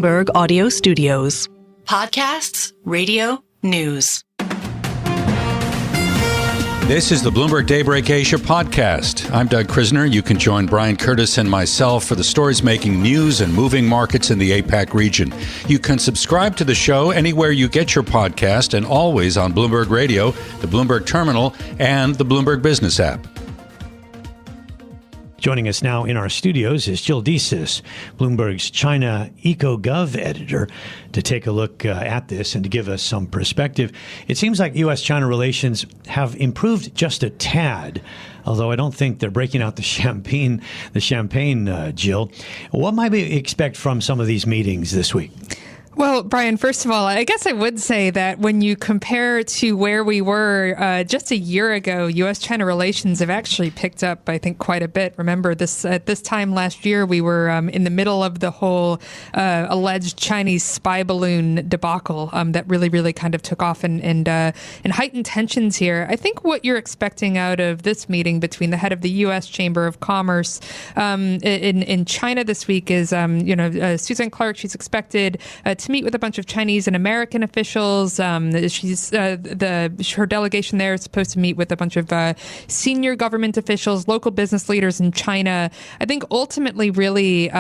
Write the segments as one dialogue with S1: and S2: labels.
S1: Bloomberg Audio Studios. Podcasts, radio, news.
S2: This is the Bloomberg Daybreak Asia podcast. I'm Doug Krisner. You can join Brian Curtis and myself for the stories making news and moving markets in the APAC region. You can subscribe to the show anywhere you get your podcast and always on Bloomberg Radio, the Bloomberg Terminal, and the Bloomberg Business app.
S3: Joining us now in our studios is Jill Disis, Bloomberg's China Eco-gov Editor, to take a look at this and to give us some perspective. It seems like U.S.-China relations have improved just a tad, although I don't think they're breaking out the champagne, Jill. What might we expect from some of these meetings this week?
S4: Well, Brian, first of all, I guess I would say that when you compare to where we were just a year ago, U.S.-China relations have actually picked up, I think, quite a bit. Remember, at this time last year, we were in the middle of the whole alleged Chinese spy balloon debacle that really kind of took off and heightened tensions here. I think what you're expecting out of this meeting between the head of the U.S. Chamber of Commerce in China this week is, Suzanne Clark. She's expected to meet with a bunch of Chinese and American officials. Her delegation there is supposed to meet with a bunch of senior government officials, local business leaders in China. I think ultimately really,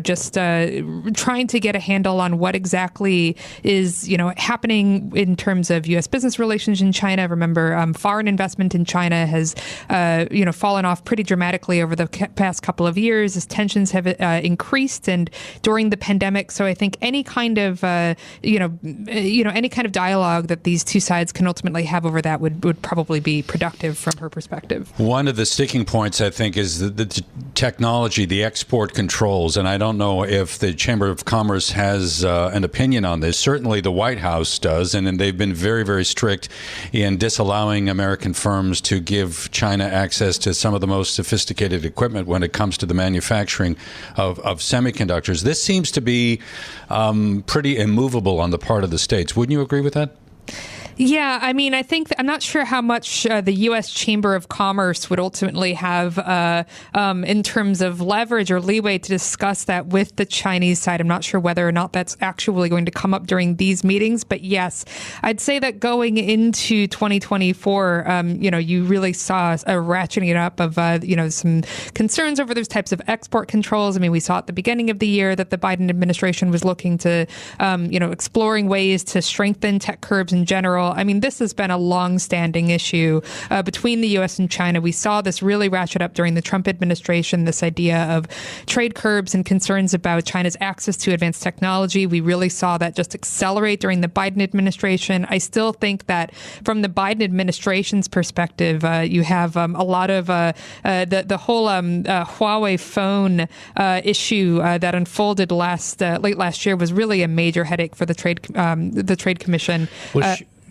S4: just trying to get a handle on what exactly is, happening in terms of U.S. business relations in China. Remember, foreign investment in China has, fallen off pretty dramatically over the past couple of years as tensions have increased and during the pandemic. So I think any kind of, any kind of dialogue that these two sides can ultimately have over that would probably be productive from her perspective.
S2: One of the sticking points, I think, is the technology, the export controls. And I don't know if the Chamber of Commerce has an opinion on this. Certainly the White House does. And they've been very, very strict in disallowing American firms to give China access to some of the most sophisticated equipment when it comes to the manufacturing of semiconductors. This seems to be pretty immovable on the part of the states. Wouldn't you agree with that?
S4: Yeah, I mean, I'm not sure how much the U.S. Chamber of Commerce would ultimately have in terms of leverage or leeway to discuss that with the Chinese side. I'm not sure whether or not that's actually going to come up during these meetings. But yes, I'd say that going into 2024, you really saw a ratcheting up of, some concerns over those types of export controls. I mean, we saw at the beginning of the year that the Biden administration was looking to, exploring ways to strengthen tech curbs in general. I mean, this has been a long-standing issue between the U.S. and China. We saw this really ratchet up during the Trump administration, this idea of trade curbs and concerns about China's access to advanced technology. We really saw that just accelerate during the Biden administration. I still think that from the Biden administration's perspective, you have a lot of the whole Huawei phone issue that unfolded late last year was really a major headache for the Trade Commission.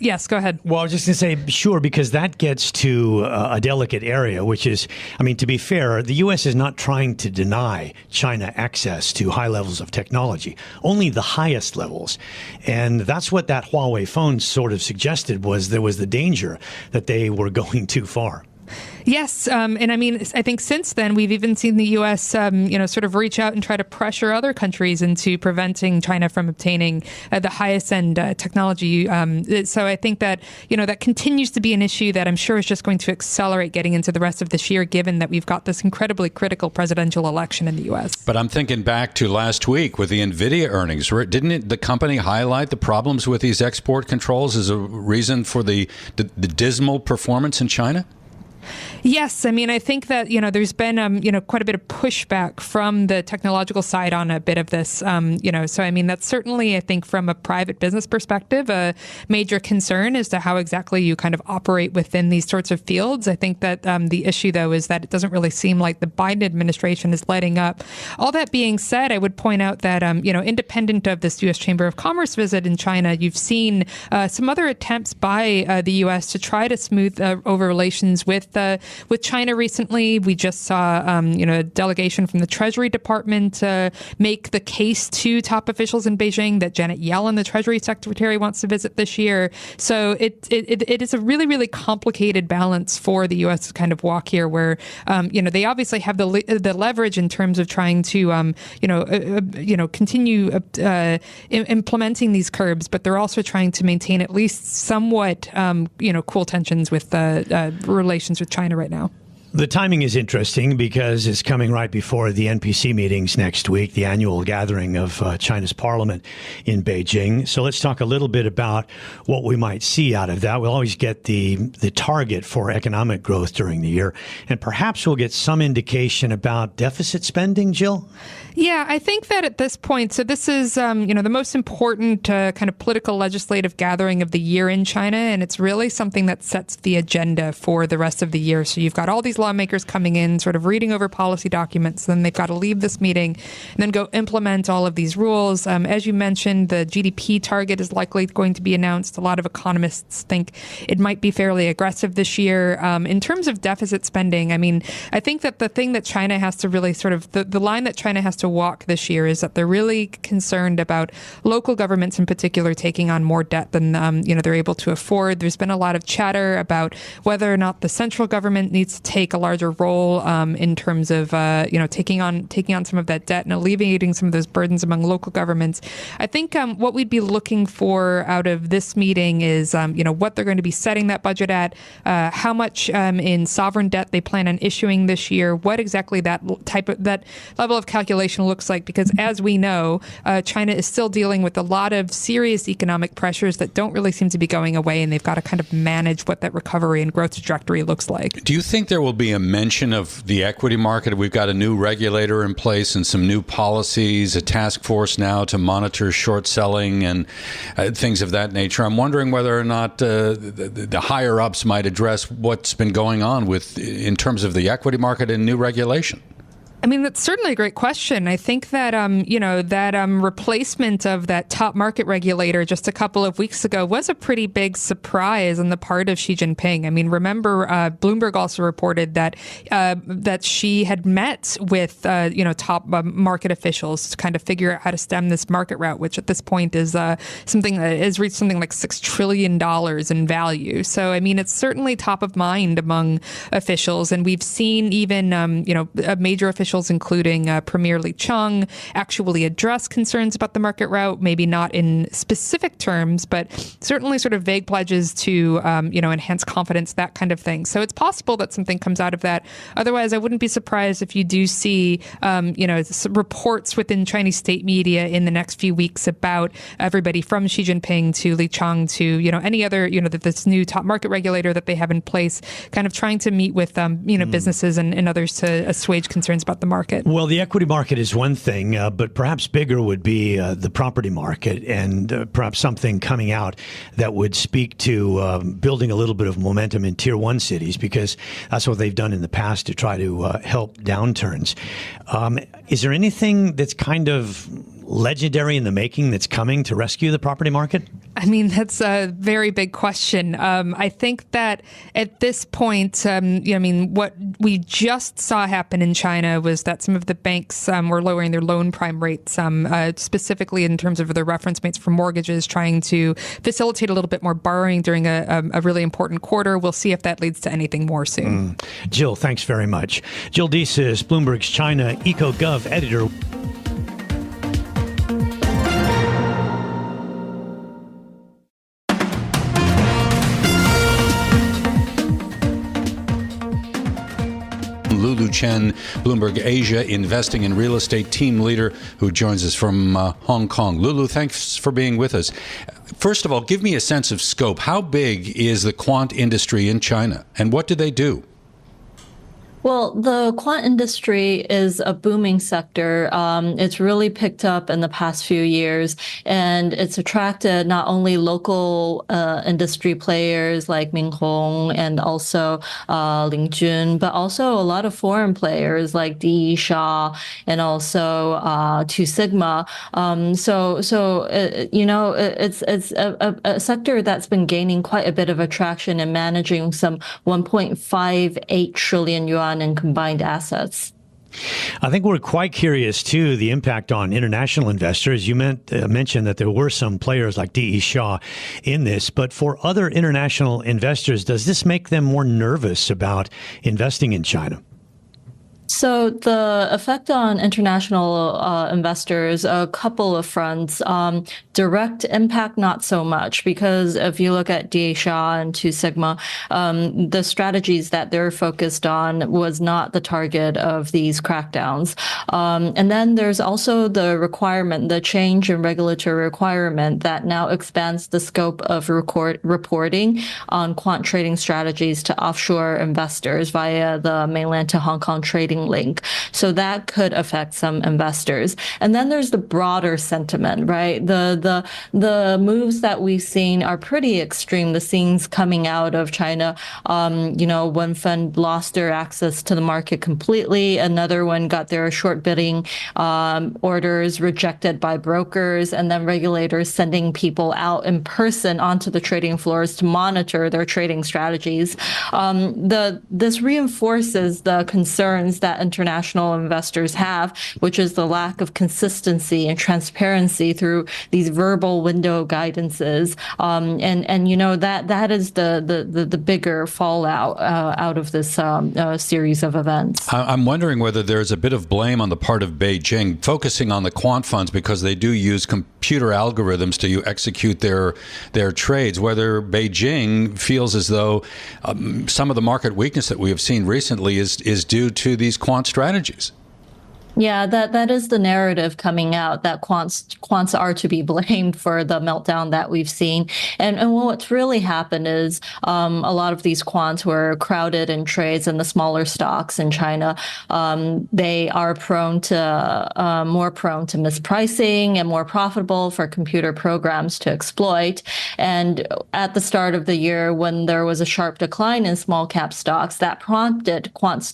S4: Yes, go ahead.
S3: Well, I was just going to say, sure, because that gets to a delicate area, which is, to be fair, the U.S. is not trying to deny China access to high levels of technology, only the highest levels. And that's what that Huawei phone sort of suggested, was there was the danger that they were going too far.
S4: Yes. And I mean, I think since then, we've even seen the U.S., sort of reach out and try to pressure other countries into preventing China from obtaining the highest end technology. So I think that, that continues to be an issue that I'm sure is just going to accelerate getting into the rest of this year, given that we've got this incredibly critical presidential election in the U.S.
S2: But I'm thinking back to last week with the NVIDIA earnings. Didn't the company highlight the problems with these export controls as a reason for the dismal performance in China?
S4: Yes. I mean, I think that, there's been, quite a bit of pushback from the technological side on a bit of this, so, I mean, that's certainly, I think, from a private business perspective, a major concern as to how exactly you kind of operate within these sorts of fields. I think that the issue, though, is that it doesn't really seem like the Biden administration is letting up. All that being said, I would point out that, independent of this U.S. Chamber of Commerce visit in China, you've seen some other attempts by the U.S. to try to smooth over relations with with China recently. We just saw, a delegation from the Treasury Department make the case to top officials in Beijing that Janet Yellen, the Treasury Secretary, wants to visit this year. So it is a really, really complicated balance for the U.S. to kind of walk here, where they obviously have the leverage in terms of trying to continue implementing these curbs, but they're also trying to maintain at least somewhat cool tensions with relations with China right now.
S3: The timing is interesting because it's coming right before the NPC meetings next week, the annual gathering of China's parliament in Beijing. So let's talk a little bit about what we might see out of that. We'll always get the target for economic growth during the year, and perhaps we'll get some indication about deficit spending, Jill?
S4: Yeah, I think that at this point, so this is, the most important kind of political legislative gathering of the year in China, and it's really something that sets the agenda for the rest of the year. So you've got all these lawmakers coming in, sort of reading over policy documents, then they've got to leave this meeting and then go implement all of these rules. As you mentioned, the GDP target is likely going to be announced. A lot of economists think it might be fairly aggressive this year. In terms of deficit spending, I mean, I think that the thing that China has to really sort of, the line that China has to walk this year is that they're really concerned about local governments in particular taking on more debt than they're able to afford. There's been a lot of chatter about whether or not the central government needs to take a larger role in terms of taking on some of that debt and alleviating some of those burdens among local governments. I think what we'd be looking for out of this meeting is what they're going to be setting that budget at, how much in sovereign debt they plan on issuing this year, what exactly that level of calculation looks like, because as we know, China is still dealing with a lot of serious economic pressures that don't really seem to be going away, and they've got to kind of manage what that recovery and growth trajectory looks like.
S2: Do you think there will be a mention of the equity market? We've got a new regulator in place and some new policies, a task force now to monitor short selling and things of that nature. I'm wondering whether or not the higher ups might address what's been going on in terms of the equity market and new regulation.
S4: I mean, that's certainly a great question. I think that, replacement of that top market regulator just a couple of weeks ago was a pretty big surprise on the part of Xi Jinping. I mean, remember, Bloomberg also reported that Xi had met with, top market officials to kind of figure out how to stem this market rout, which at this point is something that has reached something like $6 trillion in value. So, I mean, it's certainly top of mind among officials. And we've seen even, major officials, including Premier Lulu Chen, actually address concerns about the market rout, maybe not in specific terms, but certainly sort of vague pledges to, enhance confidence, that kind of thing. So it's possible that something comes out of that. Otherwise, I wouldn't be surprised if you do see, reports within Chinese state media in the next few weeks about everybody from Xi Jinping to Li Chang to, any other, this new top market regulator that they have in place, kind of trying to meet with, businesses and others to assuage concerns about the market.
S3: Well, the equity market is one thing, but perhaps bigger would be the property market, and perhaps something coming out that would speak to building a little bit of momentum in tier one cities, because that's what they've done in the past to try to help downturns. Is there anything that's kind of legendary in the making that's coming to rescue the property market?
S4: I mean, that's a very big question. I think that at this point, what we just saw happen in China was that some of the banks were lowering their loan prime rates, specifically in terms of their reference rates for mortgages, trying to facilitate a little bit more borrowing during a really important quarter. We'll see if that leads to anything more soon.
S3: Jill, thanks very much. Jill Disis, Bloomberg's China Eco-gov Editor.
S2: Lulu Chen, Bloomberg Asia investing and real estate team leader, who joins us from Hong Kong. Lulu, thanks for being with us. First of all, give me a sense of scope. How big is the quant industry in China, and what do they do?
S5: Well, the quant industry is a booming sector. It's really picked up in the past few years, and it's attracted not only local industry players like Ming Hong and also Ling Jun, but also a lot of foreign players like Disis and also Two Sigma. It's a sector that's been gaining quite a bit of attraction and managing some 1.58 trillion yuan in combined assets.
S3: I think we're quite curious, too, the impact on international investors. You mentioned that there were some players like D.E. Shaw in this, but for other international investors, does this make them more nervous about investing in China?
S5: So the effect on international investors, a couple of fronts. Direct impact, not so much, because if you look at DA Shaw and Two Sigma, the strategies that they're focused on was not the target of these crackdowns. And then there's also the requirement, the change in regulatory requirement that now expands the scope of reporting on quant trading strategies to offshore investors via the mainland to Hong Kong trading link. So that could affect some investors. And then there's the broader sentiment, right? The moves that we've seen are pretty extreme. The scenes coming out of China, one fund lost their access to the market completely. Another one got their short bidding orders rejected by brokers, and then regulators sending people out in person onto the trading floors to monitor their trading strategies. This reinforces the concerns that international investors have, which is the lack of consistency and transparency through these verbal window guidances. That is the bigger fallout out of this series of events.
S2: I'm wondering whether there's a bit of blame on the part of Beijing, focusing on the quant funds because they do use computer algorithms to execute their trades, whether Beijing feels as though some of the market weakness that we have seen recently is due to these quant strategies.
S5: Yeah, that is the narrative coming out, that quants are to be blamed for the meltdown that we've seen. And what's really happened is a lot of these quants were crowded in trades in the smaller stocks in China. They are more prone to mispricing and more profitable for computer programs to exploit. And at the start of the year, when there was a sharp decline in small cap stocks, that prompted quant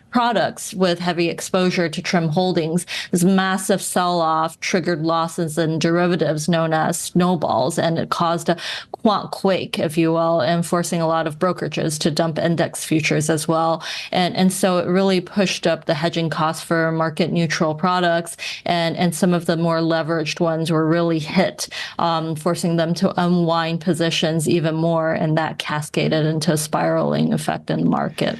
S5: products with heavy exposure to trim holdings. This massive sell-off triggered losses in derivatives known as snowballs, and it caused a quant quake, if you will, and forcing a lot of brokerages to dump index futures as well. And so it really pushed up the hedging costs for market neutral products, and some of the more leveraged ones were really hit, forcing them to unwind positions even more, and that cascaded into a spiraling effect in the market.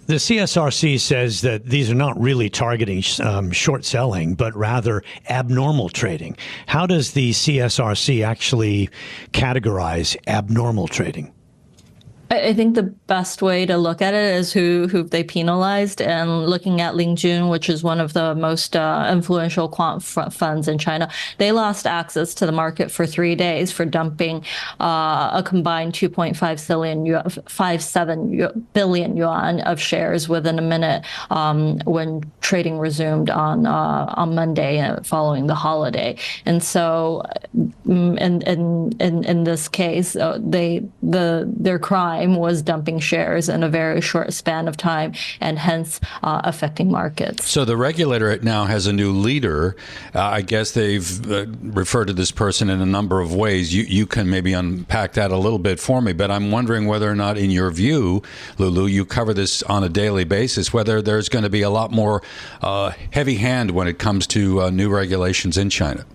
S3: The CSRC says that these are not really targeting short selling, but rather abnormal trading. How does the CSRC actually categorize abnormal trading?
S5: I think the best way to look at it is who they penalized, and looking at Ling Jun, which is one of the most influential quant funds in China. They lost access to the market for 3 days for dumping a combined 2.57 billion yuan of shares within a minute when trading resumed on Monday following the holiday. And so in this case, their crime was dumping shares in a very short span of time, and hence affecting markets.
S2: So the regulator now has a new leader. I guess they've referred to this person in a number of ways. You can maybe unpack that a little bit for me, but I'm wondering whether or not, in your view, Lulu, you cover this on a daily basis, whether there's going to be a lot more heavy hand when it comes to new regulations in China.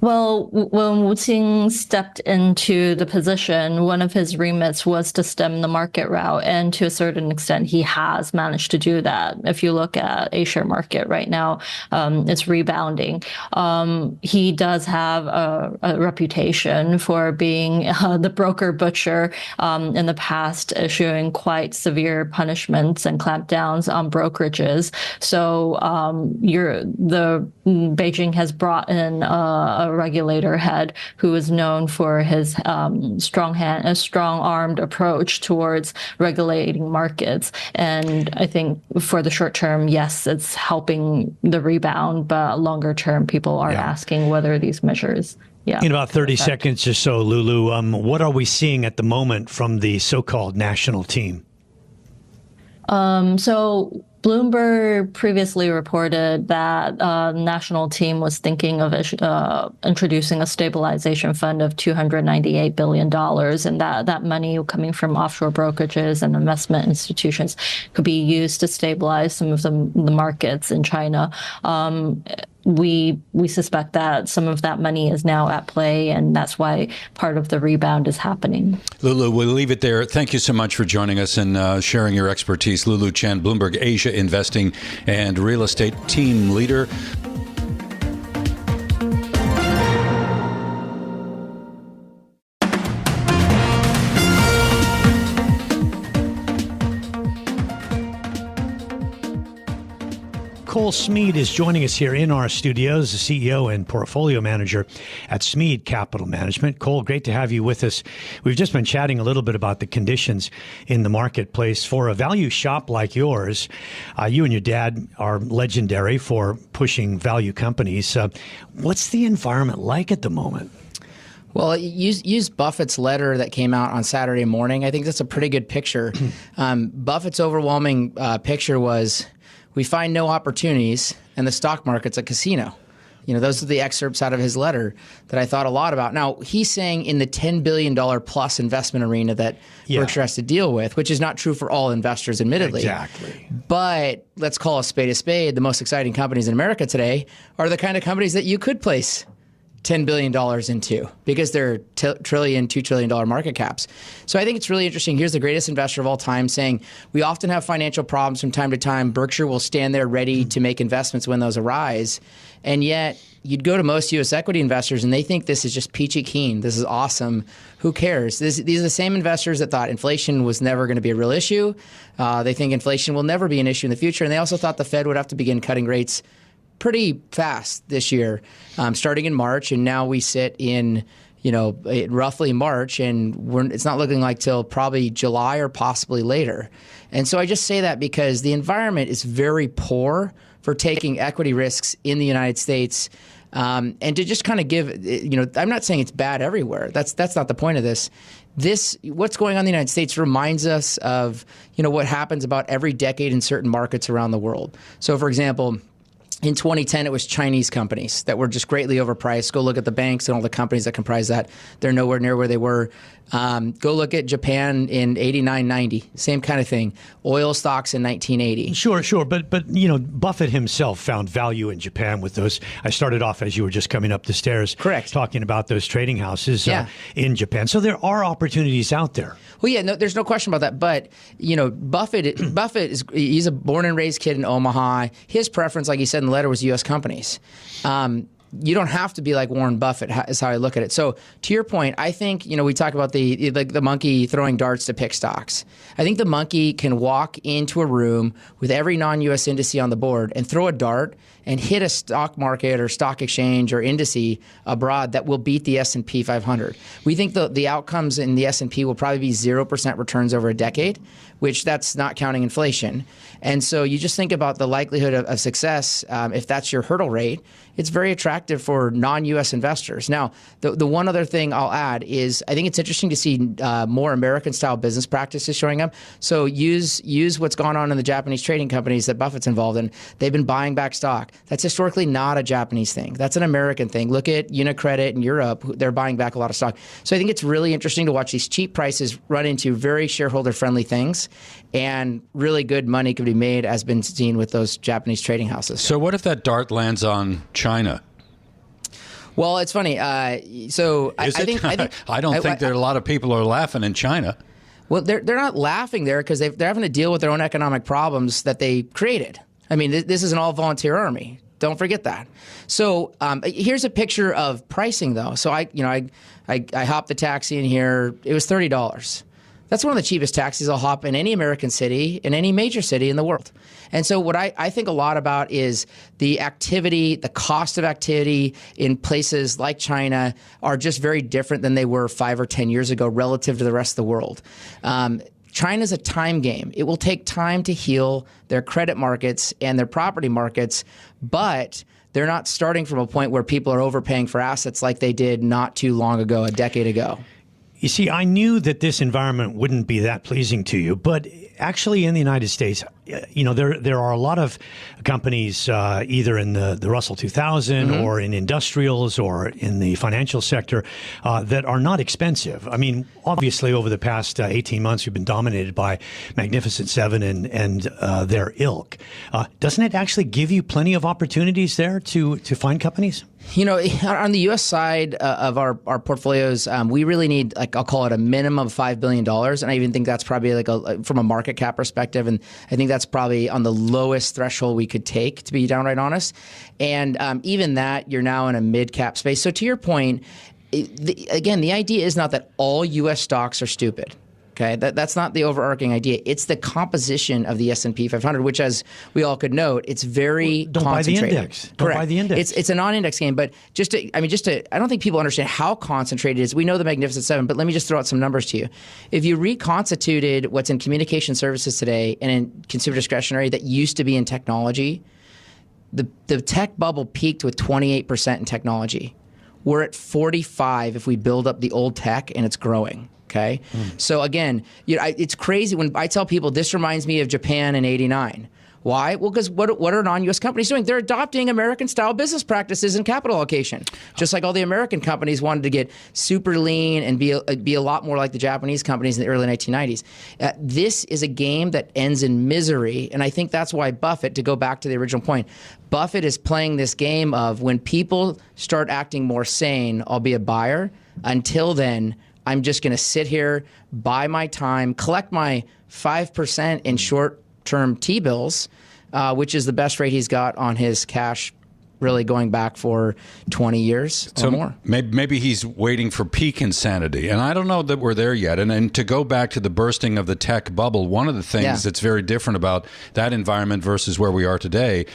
S5: Well, when Wu Qing stepped into the position, one of his remits was to stem the market rout, and to a certain extent, he has managed to do that. If you look at Asia market right now, it's rebounding. He does have a reputation for being the broker butcher in the past, issuing quite severe punishments and clampdowns on brokerages. So Beijing has brought in a regulator head who is known for his strong-armed approach towards regulating markets. And I think for the short term, yes, it's helping the rebound, but longer term, people are asking whether these measures. Yeah.
S3: In about 30 seconds or so, Lulu, what are we seeing at the moment from the so-called national team?
S5: So Bloomberg previously reported that national team was thinking of introducing a stabilization fund of $298 billion, and that money coming from offshore brokerages and investment institutions could be used to stabilize some of the markets in China. We suspect that some of that money is now at play, and that's why part of the rebound is happening.
S2: Lulu, we'll leave it there. Thank you so much for joining us and sharing your expertise. Lulu Chen, Bloomberg Asia Investing and Real Estate Team Leader.
S3: Cole Smead is joining us here in our studios, the CEO and portfolio manager at Smead Capital Management. Cole, great to have you with us. We've just been chatting a little bit about the conditions in the marketplace. For a value shop like yours, you and your dad are legendary for pushing value companies. What's the environment like at the moment?
S6: Well, use Buffett's letter that came out on Saturday morning. I think that's a pretty good picture. Buffett's overwhelming picture was, we find no opportunities, and the stock market's a casino. Those are the excerpts out of his letter that I thought a lot about. Now, he's saying in the $10 billion plus investment arena that Berkshire has to deal with, which is not true for all investors, admittedly.
S3: Exactly. But
S6: let's call a spade a spade. The most exciting companies in America today are the kind of companies that you could place $10 billion into because they're $1 trillion, $2 trillion market caps. So I think it's really interesting. Here's the greatest investor of all time saying, we often have financial problems from time to time. Berkshire will stand there ready to make investments when those arise. And yet you'd go to most U.S. equity investors and they think this is just peachy keen. This is awesome. Who cares? These are the same investors that thought inflation was never going to be a real issue. They think inflation will never be an issue in the future. And they also thought the Fed would have to begin cutting rates pretty fast this year, starting in March, and now we sit in, roughly March, and it's not looking like till probably July or possibly later. And so I just say that because the environment is very poor for taking equity risks in the United States, and to just kind of give, I'm not saying it's bad everywhere. That's not the point of this. What's going on in the United States reminds us of, what happens about every decade in certain markets around the world. So, for example, in 2010, it was Chinese companies that were just greatly overpriced. Go look at the banks and all the companies that comprise that. They're nowhere near where they were. Go look at Japan in 89, 90. Same kind of thing. Oil stocks in 1980.
S3: Sure. But Buffett himself found value in Japan with those. I started off as you were just coming up the stairs.
S6: Correct.
S3: Talking about those trading houses in Japan. So there are opportunities out there.
S6: Well, yeah, no, there's no question about that. But, Buffett he's a born and raised kid in Omaha. His preference, like he said in the letter, was U.S. companies. You don't have to be like Warren Buffett, is how I look at it. So to your point, I think, we talk about the monkey throwing darts to pick stocks. I think the monkey can walk into a room with every non-U.S. indice on the board and throw a dart and hit a stock market or stock exchange or indice abroad that will beat the S&P 500. We think the outcomes in the S&P will probably be 0% returns over a decade, which that's not counting inflation. And so you just think about the likelihood of success. If that's your hurdle rate, it's very attractive for non-U.S. investors. Now, the one other thing I'll add is I think it's interesting to see more American-style business practices showing up. So use what's gone on in the Japanese trading companies that Buffett's involved in. They've been buying back stock. That's historically not a Japanese thing. That's an American thing. Look at UniCredit in Europe. They're buying back a lot of stock. So I think it's really interesting to watch these cheap prices run into very shareholder-friendly things, and really good money could be made, as been seen with those Japanese trading houses.
S2: So what if that dart lands on China?
S6: Well, it's funny. I don't think there are a lot of people who are laughing in China. Well, they're not laughing there because they're having to deal with their own economic problems that they created. I mean, this is an all-volunteer army. Don't forget that. So here's a picture of pricing, though. So I hopped the taxi in here. It was $30. That's one of the cheapest taxis I'll hop in any American city, in any major city in the world. And so what I think a lot about is the activity, the cost of activity in places like China are just very different than they were 5 or 10 years ago relative to the rest of the world. China's a time game. It will take time to heal their credit markets and their property markets, but they're not starting from a point where people are overpaying for assets like they did not too long ago, a decade ago.
S3: You see, I knew that this environment wouldn't be that pleasing to you, but actually in the United States, there are a lot of companies either in the Russell 2000 or in industrials or in the financial sector that are not expensive. I mean, obviously over the past 18 months, we've been dominated by Magnificent Seven and their ilk. Doesn't it actually give you plenty of opportunities there to find companies?
S6: On the U.S. side of our portfolios, we really need, I'll call it a minimum of $5 billion. And I even think that's probably from a market cap perspective. And I think that's probably on the lowest threshold we could take, to be downright honest. And even that, you're now in a mid-cap space. So to your point, again, the idea is not that all U.S. stocks are stupid. Okay, that's not the overarching idea. It's the composition of the S&P 500, which, as we all could note, it's very
S3: don't
S6: concentrated.
S3: Buy the index. Don't buy the index.
S6: It's a non-index game. But I don't think people understand how concentrated it is. We know the Magnificent Seven, but let me just throw out some numbers to you. If you reconstituted what's in communication services today and in consumer discretionary that used to be in technology, the tech bubble peaked with 28% in technology. We're at 45 if we build up the old tech, and it's growing. Okay. So again, it's crazy when I tell people this reminds me of Japan in '89. Why? Well, because what are non-U.S. companies doing? They're adopting American-style business practices and capital allocation, just like all the American companies wanted to get super lean and be a lot more like the Japanese companies in the early 1990s. This is a game that ends in misery, and I think that's why Buffett, to go back to the original point, Buffett is playing this game of when people start acting more sane, I'll be a buyer. Until then, I'm just going to sit here, buy my time, collect my 5% in short-term T-bills, which is the best rate he's got on his cash really going back for 20 years or more.
S2: Maybe he's waiting for peak insanity. And I don't know that we're there yet. And to go back to the bursting of the tech bubble, one of the things that's very different about that environment versus where we are today,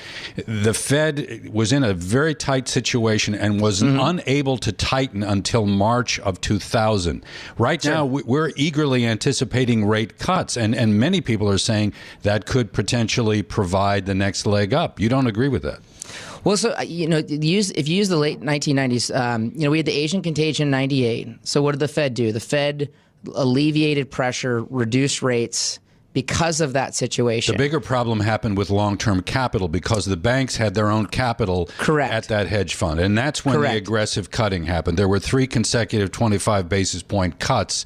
S2: the Fed was in a very tight situation and was unable to tighten until March of 2000. Right now, we're eagerly anticipating rate cuts. And many people are saying that could potentially provide the next leg up. You don't agree with that?
S6: Well, so, if you use the late 1990s, we had the Asian contagion in 98. So what did the Fed do? The Fed alleviated pressure, reduced rates because of that situation.
S2: The bigger problem happened with long-term capital because the banks had their own capital at that hedge fund. And that's when the aggressive cutting happened. There were 3 consecutive 25 basis point cuts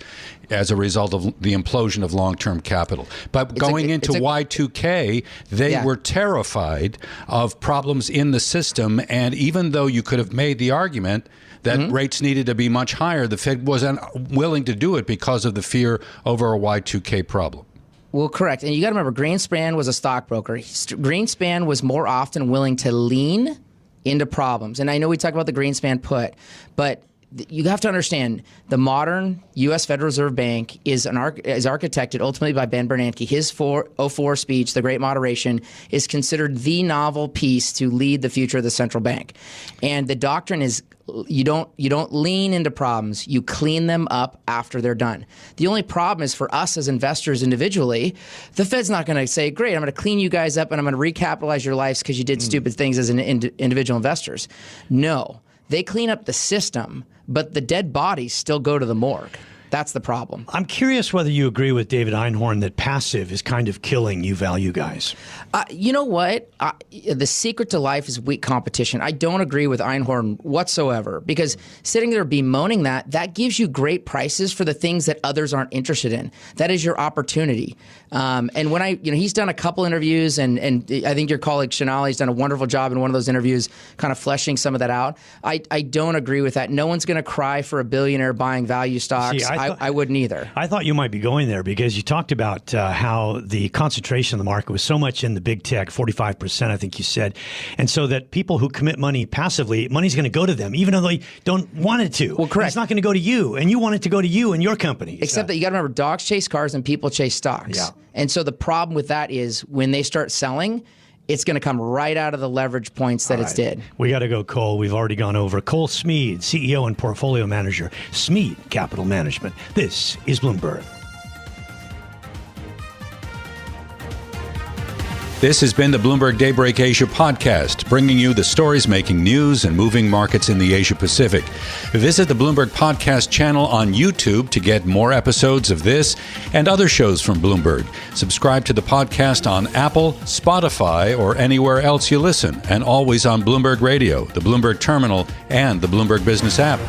S2: as a result of the implosion of long-term capital. But going into Y2K, they were terrified of problems in the system. And even though you could have made the argument that rates needed to be much higher, the Fed wasn't willing to do it because of the fear over a Y2K problem.
S6: Well, correct. And you got to remember, Greenspan was a stockbroker. Greenspan was more often willing to lean into problems. And I know we talk about the Greenspan put, but you have to understand the modern U.S. Federal Reserve Bank is architected ultimately by Ben Bernanke. His 04 speech, The Great Moderation, is considered the novel piece to lead the future of the central bank. And the doctrine is you don't lean into problems. You clean them up after they're done. The only problem is for us as investors individually, the Fed's not going to say, great, I'm going to clean you guys up and I'm going to recapitalize your lives because you did stupid things as individual investors. No. They clean up the system, but the dead bodies still go to the morgue. That's the problem.
S3: I'm curious whether you agree with David Einhorn that passive is kind of killing you value guys.
S6: You know what? The secret to life is weak competition. I don't agree with Einhorn whatsoever because sitting there bemoaning that gives you great prices for the things that others aren't interested in. That is your opportunity. And when he's done a couple interviews and I think your colleague Shanali's done a wonderful job in one of those interviews kind of fleshing some of that out. I don't agree with that. No one's going to cry for a billionaire buying value stocks.
S3: See,
S6: I wouldn't either.
S3: I thought you might be going there because you talked about how the concentration of the market was so much in the big tech, 45%, I think you said. And so that people who commit money passively, money's going to go to them, even though they don't want it to.
S6: Well, correct.
S3: It's not going to go to you, and you want it to go to you and your company.
S6: Except that you got to remember, dogs chase cars and people chase stocks.
S3: Yeah.
S6: And so the problem with that is when they start selling, it's going to come right out of the leverage points that it's did.
S3: We got to go, Cole. We've already gone over. Cole Smead, CEO and portfolio manager, Smead Capital Management. This is Bloomberg.
S2: This has been the Bloomberg Daybreak Asia podcast, bringing you the stories making news and moving markets in the Asia Pacific. Visit the Bloomberg podcast channel on YouTube to get more episodes of this and other shows from Bloomberg. Subscribe to the podcast on Apple, Spotify, or anywhere else you listen, and always on Bloomberg Radio, the Bloomberg Terminal, and the Bloomberg Business app.